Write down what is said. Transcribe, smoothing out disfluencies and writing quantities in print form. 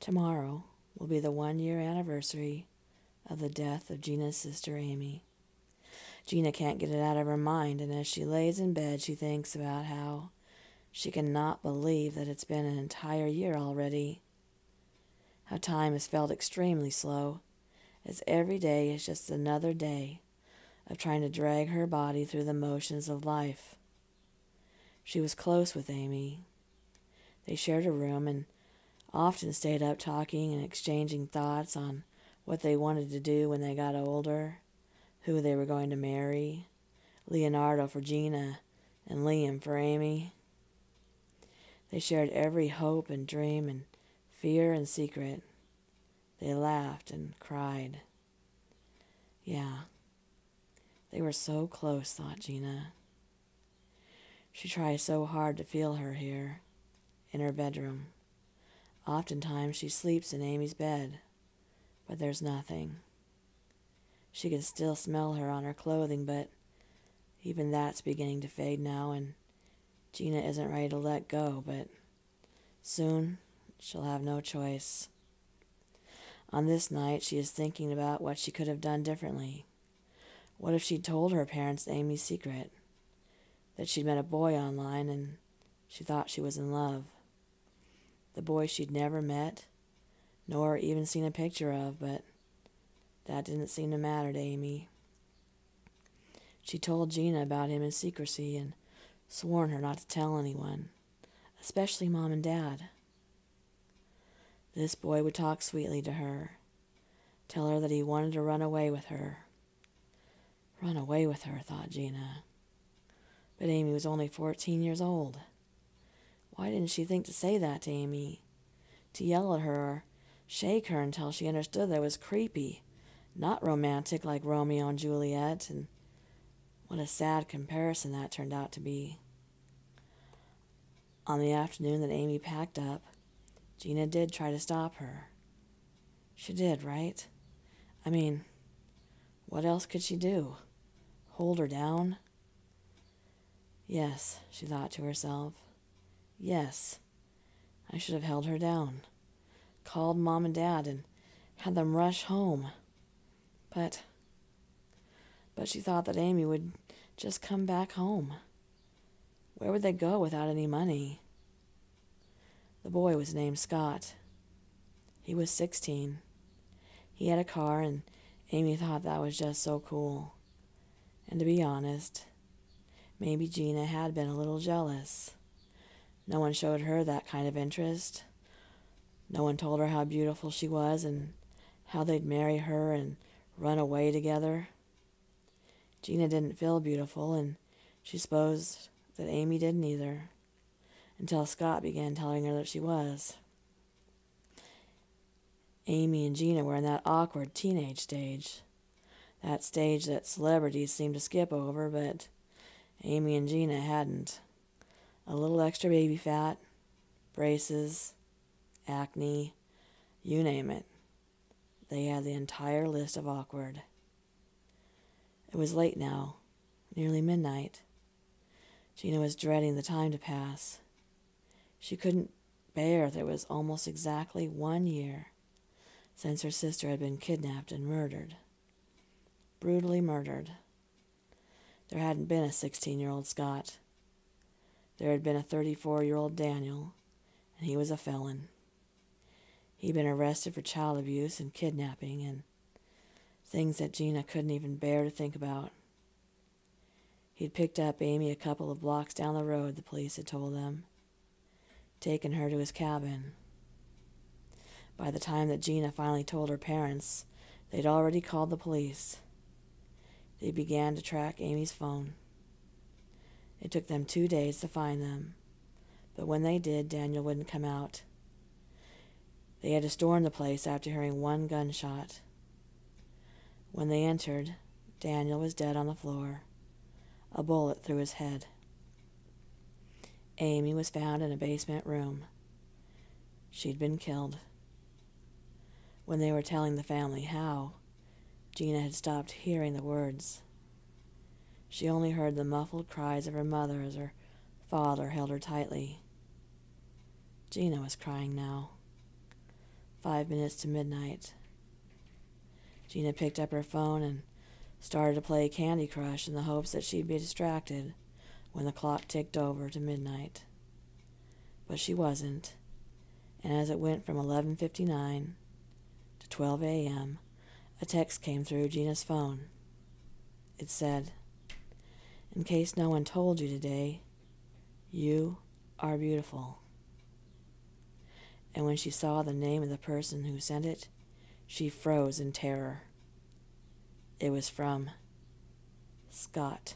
Tomorrow will be the 1-year anniversary of the death of Gina's sister Amy. Gina can't get it out of her mind, and as she lays in bed, she thinks about how she cannot believe that it's been an entire year already. How time has felt extremely slow, as every day is just another day of trying to drag her body through the motions of life. She was close with Amy. They shared a room and often stayed up talking and exchanging thoughts on what they wanted to do when they got older, who they were going to marry, Leonardo for Gina and Liam for Amy. They shared every hope and dream and fear and secret. They laughed and cried. Yeah, they were so close, thought Gina. She tries so hard to feel her here, in her bedroom. Oftentimes she sleeps in Amy's bed, but there's nothing. She can still smell her on her clothing, but even that's beginning to fade now, and Gina isn't ready to let go, but soon she'll have no choice. On this night, she is thinking about what she could have done differently. What if she'd told her parents Amy's secret? That she'd met a boy online and she thought she was in love. The boy she'd never met, nor even seen a picture of, but that didn't seem to matter to Amy. She told Gina about him in secrecy and sworn her not to tell anyone, especially Mom and Dad. This boy would talk sweetly to her, tell her that he wanted to run away with her. Run away with her, thought Gina. But Amy was only 14 years old. Why didn't she think to say that to Amy? To yell at her or shake her until she understood that it was creepy, not romantic like Romeo and Juliet, and what a sad comparison that turned out to be. On the afternoon that Amy packed up, Gina did try to stop her. She did, right? I mean, what else could she do? Hold her down? Yes, she thought to herself. Yes, I should have held her down, called Mom and Dad, and had them rush home. But she thought that Amy would just come back home. Where would they go without any money? The boy was named Scott. He was 16. He had a car, and Amy thought that was just so cool. And to be honest, maybe Gina had been a little jealous. No one showed her that kind of interest. No one told her how beautiful she was and how they'd marry her and run away together. Gina didn't feel beautiful, and she supposed that Amy didn't either, until Scott began telling her that she was. Amy and Gina were in that awkward teenage stage, that stage that celebrities seem to skip over, but Amy and Gina hadn't. A little extra baby fat, braces, acne, you name it. They had the entire list of awkward. It was late now, nearly midnight. Gina was dreading the time to pass. She couldn't bear that it was almost exactly 1 year since her sister had been kidnapped and murdered. Brutally murdered. There hadn't been a 16-year-old Scott. There had been a 34-year-old Daniel, and he was a felon. He'd been arrested for child abuse and kidnapping and things that Gina couldn't even bear to think about. He'd picked up Amy a couple of blocks down the road, the police had told them, taken her to his cabin. By the time that Gina finally told her parents, they'd already called the police. They began to track Amy's phone. It took them 2 days to find them, but when they did, Daniel wouldn't come out. They had to storm the place after hearing one gunshot. When they entered, Daniel was dead on the floor, a bullet through his head. Amy was found in a basement room. She'd been killed. When they were telling the family how, Gina had stopped hearing the words. She only heard the muffled cries of her mother as her father held her tightly. Gina was crying now. 5 minutes to midnight. Gina picked up her phone and started to play Candy Crush in the hopes that she'd be distracted when the clock ticked over to midnight. But she wasn't, and as it went from 11:59 to 12 a.m., a text came through Gina's phone. It said, "In case no one told you today, you are beautiful." And when she saw the name of the person who sent it, she froze in terror. It was from Scott.